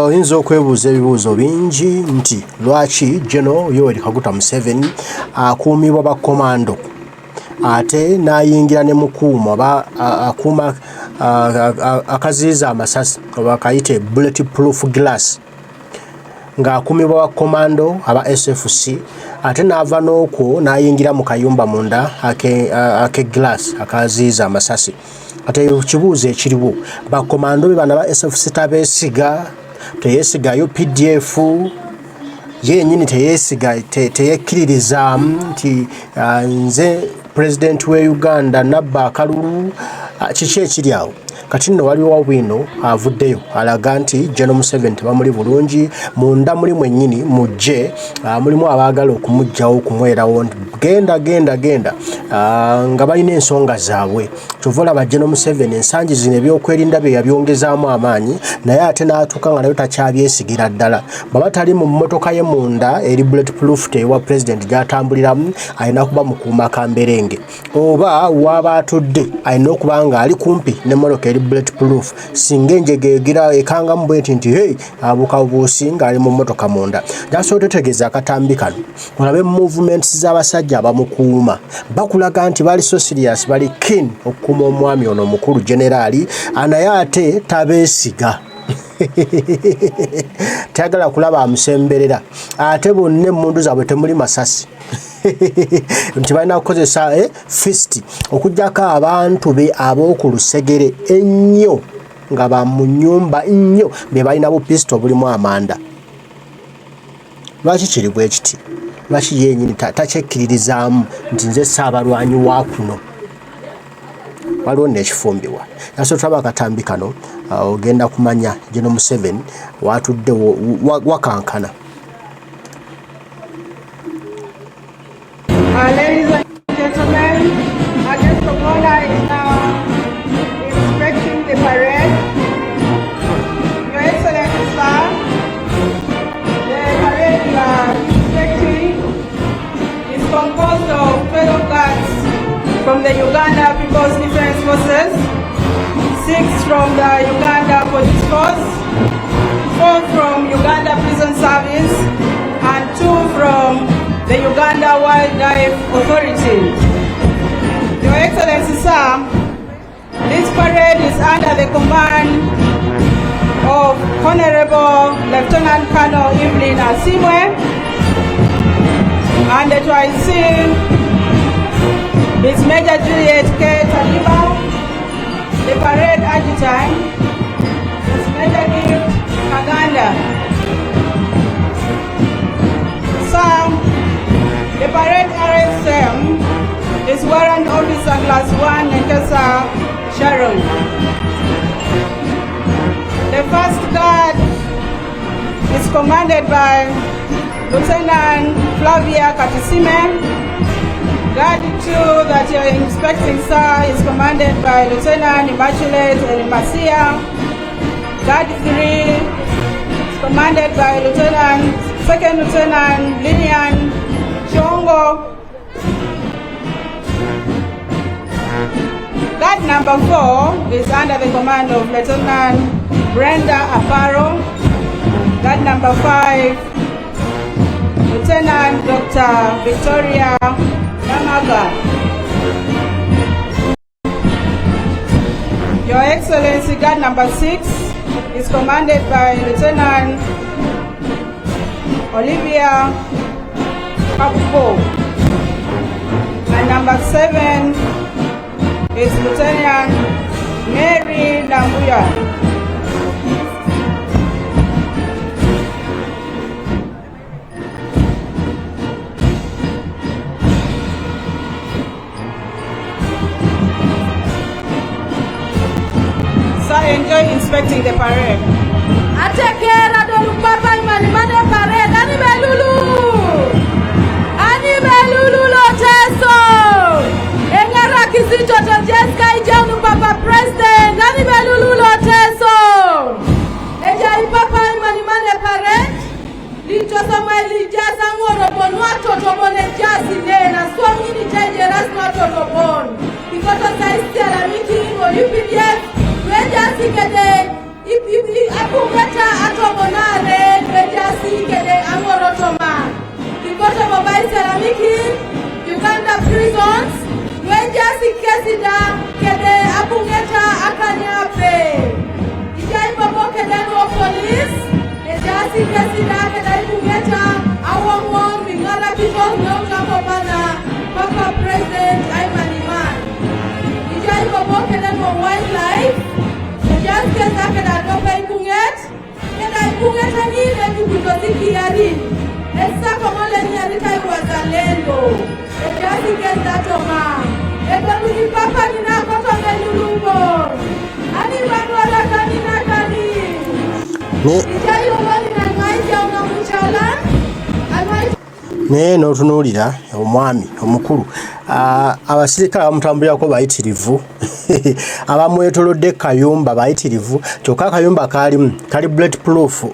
oyinza okwebuuza ebibuuzo bingi nti lwaki General Yoweri Kaguta Museveni akuumibwa bakomando ate n'ayingira ne mukuuma akuuma akaziyiza amasasi oba kayite bulletproof glass ng'akuumibwa bakomando aba SFC ate n'ava n'okwo n'ayingira mu kayumba munda ake glass akaziyiza amasasi. Ate ekibuuzo ekiriwo bakomando be bana ba SFC tabeesiga teyeesigayo PDF yennyini teyekkiririza nti nze President we Uganda nabba akalulu kiki ekiri awo. Kati nno waliwo bwino avuddeyo alaga nti General Museveni tebamuli bulungi munda muli mwennyini mujje mulimu abaagala okumuggyawo okumwerawo nti genda nga balina ensonga zaabwe. Kyova olaba General Museveni ensangi zino ebyokwerinda bye yabyongezaamu amaanyi naye ate n'atuuka nga nayo takyabyesigira ddala. Baba tali mu mmotoka ye munda eri bulletproof tewa President gy'atambuliramu alina kuba mukuuma kamberenge oba waba atudde alina okuba nga ali kumpi n'emmotoka eri bulletproof singa enjege egira ekangamu bweti nti hey abuka obuusi ng'ali mu mmotoka munda. Jasobola otegeeza akatambi kano olabe movements z'abasajja abamukuuma bakulaga nti bali so serious bali keen okukuuma omwami ono omukulu generali naye ate tabeesiga tayagala kulaba amusemberera ate bonna emmundu zaabwe temuli masasi nti balina kukozesa fist okuggyako abantu be ab'oku lusegere ennyo nga bamu nnyumba nnyo be balina bupisto bulimu amanda. Lwaki kiri bwe kiti? Lwaki yennyini takyekkiririzaamu nti nze saabalwanyi wa kuno? Waliwo n'ekifumbibwa. Naso tulaba akatambi kano ogenda kumanya General Museveni watudde wakankana. Ladies and gentlemen, Ekikompola is now inspecting the parade. Your Excellency, sir, the parade you are inspecting is composed of 12 guards from the Uganda People's Defense Forces, 6 from the Uganda Police Force, 4 from Uganda Prison Service, and 2 from the Uganda Wildlife Authority. Your Excellency, sir, this parade is under the command of Honorable Lieutenant Colonel Evelyn Asimwe and the TYC is Major Juliet K. Talinya. The parade adjutant is Major Gift Kaganda. Sir, the parade RSM is Warrant Officer Class 1 Nekesa Sharon. The first guard is commanded by Lieutenant Flavia Katisime. Guard 2 that you are inspecting, sir, is commanded by Lieutenant Immaculate Elimasia. Guard 3 is commanded by Second Lieutenant Lillian Chongo. Guard number 4 is under the command of Lieutenant Brenda Aparo. Guard number 5, Lieutenant Dr. Victoria Yamaga. Your Excellency, guard number 6 is commanded by Lieutenant Olivia Kapupo. And number 7 is Lieutenant Mary Lambuya. Sir, enjoy inspecting the parade. Atekera dolu papa imani mane parade ani belulu loteso engara kizito to Jessica ijanu papa president ani belulu loteso eja papa imani mane parade licho Samuel jaza ngoro bonwa toto bone jazi nena swami ni dangerous na toto bon ikoto saisi ala meeting o UPDF weja sikede if apungeta atobonare Rejasi kede amorotoma. Kikoto mobile ceramiki Uganda prisons Rejasi kesida kede apungeta akanyape. Ijai babo kede no police Rejasi kesida kede apungeta awamon bingara people no kapopana Papa President Aimaniman. Ijai babo kede no wildlife Just get back at the Punget, and I Punget and in and you could see Arin. And Sakamolani was a lendo. And just get that of her. And then we Papa in a cotton and you look. And if I got a canina canny. Tell you what in a night young Muchala. Ne n'otunuulira omwami omukulu abasirikale bamutambulira ko bayitirivu abamwetolodde kayumba bayitirivu kyokka kayumba kali bulletproof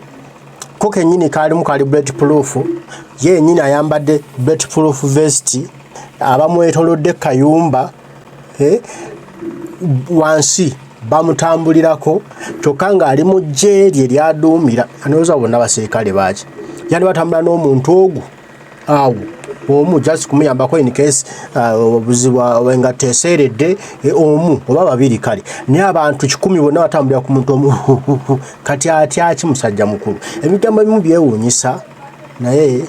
ko kennyini kali bulletproof ye nyini ayambadde bulletproof vest abamwetolodde kayumba wansi bamutambulirako kyokka nga ali mu jjeeri eryaduumira anooza bonna abasirikale baaki yandi batambula n'omuntu ogwo awo omu just kumuyambako in case obuzibu wenga teseredde omu oba babiri kale naye abantu 10 bonna batambulira ku muntu omu kati atyaki musajja mukulu ebigambo ebimu byewuunyisa naye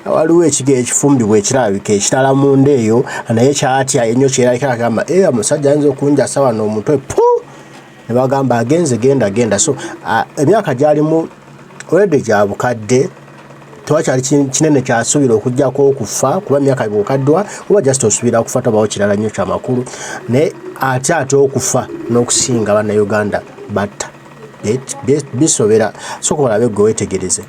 waliwo ekige ekifumbibwa ekirabika ekitala munda eyo naye kyatya ennyo kyerabika agamba omusajja ayinza okunjasa wano omutwe ne bagamba agenze genda so emyaka gyalimu olwedde gya bukadde tewakyali kinene kyasuubira okujjako okufa kuba emyaka bwokaddwa oba just osuubira okufa tabawo kirala nnyo kyamakulu naye ate okufa n'okusinga bannayuganda batta bisobera soka olabe gwe weetegereze.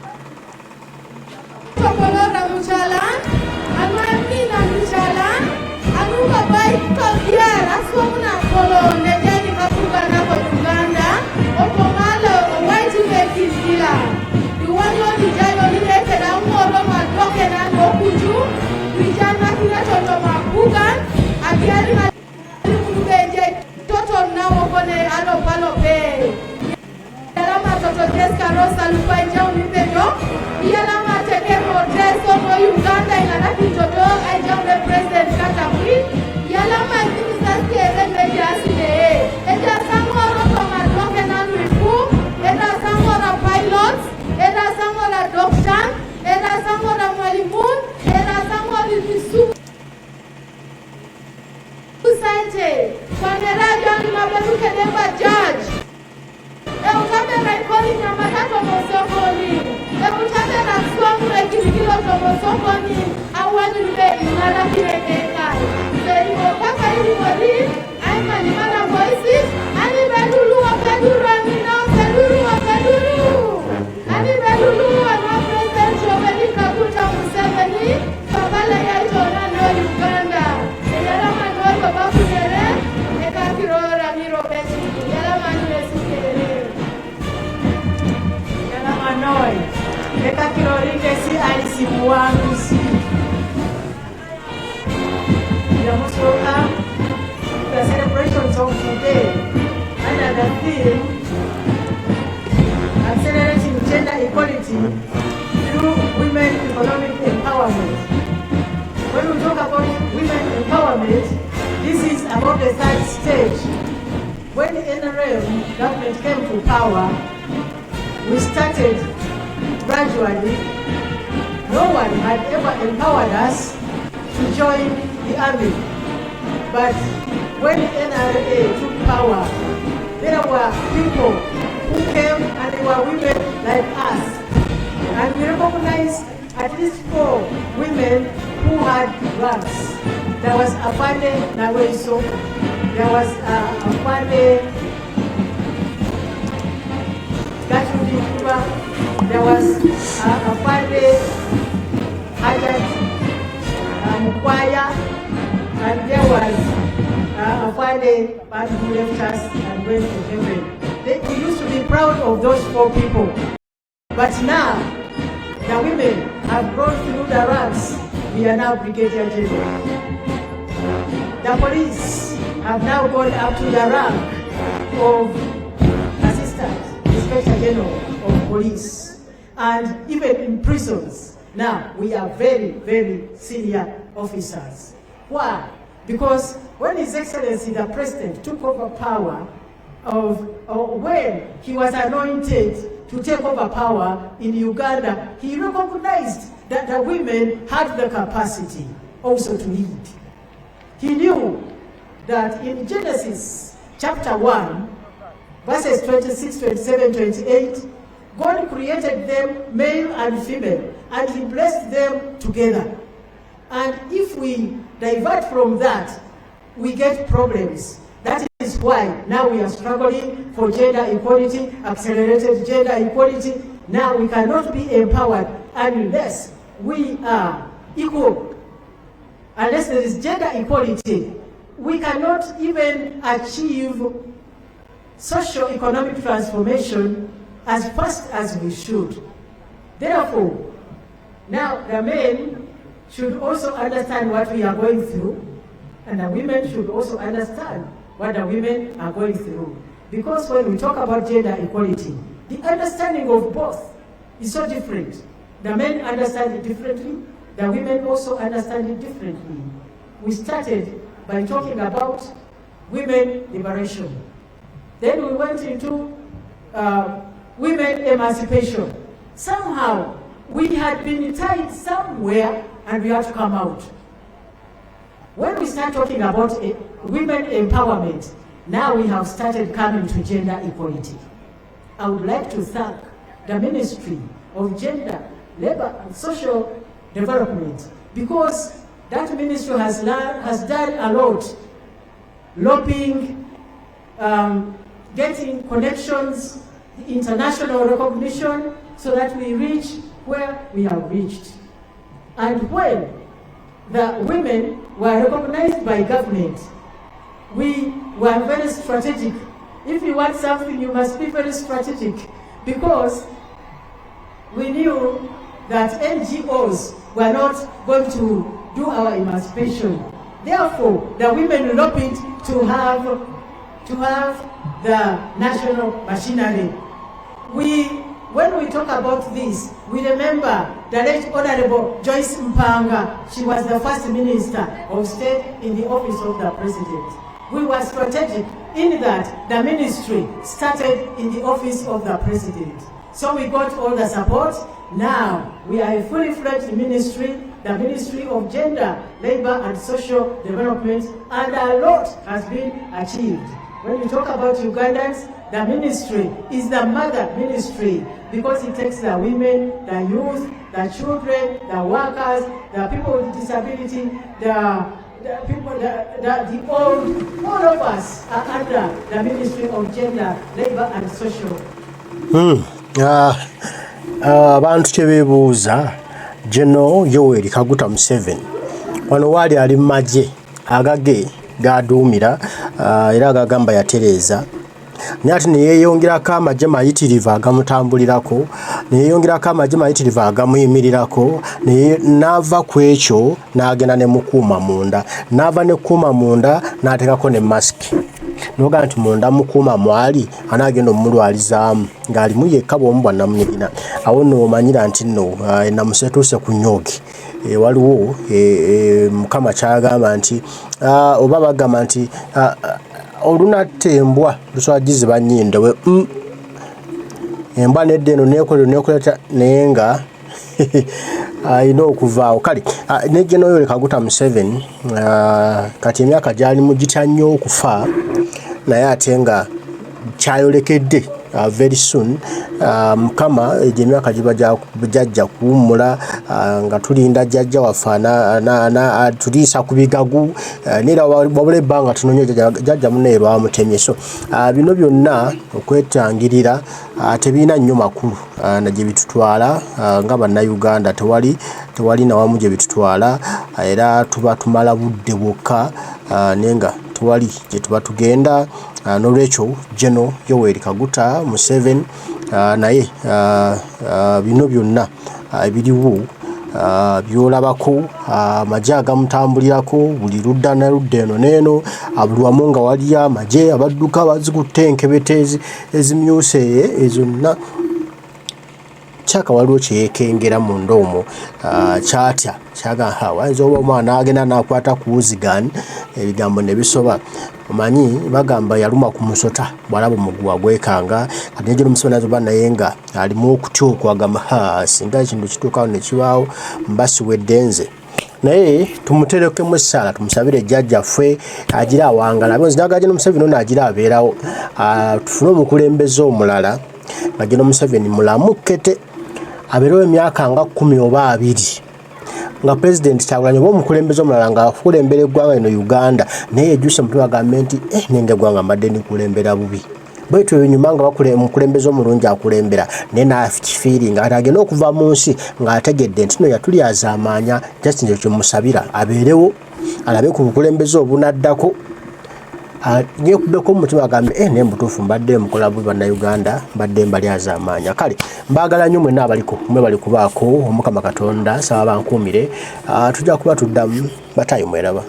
The celebrations of today under the theme accelerating gender equality through women economic empowerment. When we talk about women empowerment, this is about the third stage. When the NRM government came to power, we started gradually. No one had ever empowered us to join the army. But when the NRA took power, there were people who came and they were women like us. And we recognized at least 4 women who had ranks. There was Afande Naweso, there was Afande Gachudi Kuba, there was Afande Ajat Mukwaya, and there was Afande who left us and went to heaven. We used to be proud of those 4 people. But now, the women have gone through the ranks. We are now Brigadier General. The police have now gone up to the rank of assistant, General of Police, and even in prisons. Now, we are very, very senior officers. Why? Because when His Excellency the President took over power, when he was anointed to take over power in Uganda, he recognized that the women had the capacity also to lead. He knew that in Genesis chapter 1, verses 26, 27, 28, God created them male and female, and He blessed them together. And if we divert from that, we get problems. That is why now we are struggling for gender equality, accelerated gender equality. Now we cannot be empowered unless we are equal. Unless there is gender equality, we cannot even achieve socio-economic transformation as fast as we should. Therefore, now the men should also understand what we are going through, and the women should also understand what the women are going through. Because when we talk about gender equality, the understanding of both is so different. The men understand it differently, the women also understand it differently. We started by talking about women liberation. Then we went into women emancipation. Somehow, we had been tied somewhere and we had to come out. When we start talking about women empowerment, now we have started coming to gender equality. I would like to thank the Ministry of Gender, Labor and Social Development, because that ministry has done a lot, lobbying, getting connections, international recognition, so that we reach where we have reached. And when the women were recognized by government, we were very strategic. If you want something, you must be very strategic, because we knew that NGOs were not going to do our emancipation. Therefore, the women lobbied to have the national machinery. When we talk about this, we remember the late Honorable Joyce Mpanga. She was the first Minister of State in the office of the President. We were strategic in that the ministry started in the office of the President. So we got all the support. Now we are a fully fledged ministry, the Ministry of Gender, Labor and Social Development, and a lot has been achieved. When we talk about Ugandans, the ministry is the mother ministry, because it takes the women, the youth, the children, the workers, the people with disability, the people, the old, all of us are under the Ministry of Gender, Labor and Social. Abantu kyebeebuuza General Yoweri Kaguta Museveni wano waali ali mu magye agage gaduumira era agagamba yatereeza naye ati neyeeyongerako amagye mayitirivu agamutambulirako, neyeeyongerako amagye mayitirivu agamuyimirirako, n'ava ku ekyo n'agenda ne mukuuma munda, n'ava ne kuuma munda n'ateekako ne masiki. Noga nti munda mukuuma mwali anaagenda omulwalizaamu ng'alimu yekka bw'omu bwa namunigina. Awo nno omanyira nti nno namusetuuse ku nnyoge. Waliwo Mukama kyagamba nti oba bagamba nti olunatta embwa luswagiziba nnyindo we embwa nedda eno neekoleta naye nga ayina okuvaawo. Kale ne General Yoweri Kaguta Museveni kati emyaka gyalimu gitya nnyo okufa, naye ate nga kyayolekedde very soon. Mukama egyo emyaka giba jajja kuwummula nga tulinda jjajja waffe tuliisa ku bigagu neera wabula ebbanga tunonye jjajja munnaye lwamutemye. So bino byonna okwetangirira tebirina nnyo makulu na gye bitutwala nga bannayuganda, tewali nawamu gye bitutwala, era tuba tumala budde bwokka naye nga tewali gye tuba tugenda. N'olwekyo General Yoweri Kaguta Museveni naye bino byonna ebiriwo byolabako amagye agamutambulirako buli ludda na ludda eno neeno buli wamu nga waliyo amagye abadduka bazikutte enkebete ezimyuse ezonna kyaka waliwo kyeyekengera mu ndoomo kyatya kyaga wayinza oba omwana agenda nakwata ku wuzigani ebigambo ne bisoba omanyi bagamba yaluma ku musota bwalaba omuguwa gwekanga kati nejo nomusoma nazo naye nga alimu okutya okwagamba singa ekintu kituukawo ne kibaawo mbasiwedde nze naye tumuterekemu essaala tumusabire jjajjaffe agira awangala nziraga General Museveni ono agira abeerawo tufune omukulembeze omulala nga General Museveni mulamukete abeerawo emyaka nga 10 oba 2 nga president Kyagulanyi oba omukulembeze omulala nga akulembera eggwanga lino Uganda naye yejjusa mutima agambe nti nenge eggwanga mbadde ndikulembera bubi bwetyo ebinyuma nga omukulembeze omulungi akulembera naye nakifiiringa ate agenda okuva mu nsi ng'ategedde nti no yatulyazaamaanya just ekyo kyemusabira abeerewo alabe ku bukulembeze obunaddako nyekuddeko mu mutima agambe naye mutuufu mbadde mukola bubi bannayuganda mbadde mbalyazaamaanya kale mbaagala nnyo mwenna abaliko mwe bali kubaako Omukama Katonda saba bankuumire tujja kuba tuddamu batayi mweraba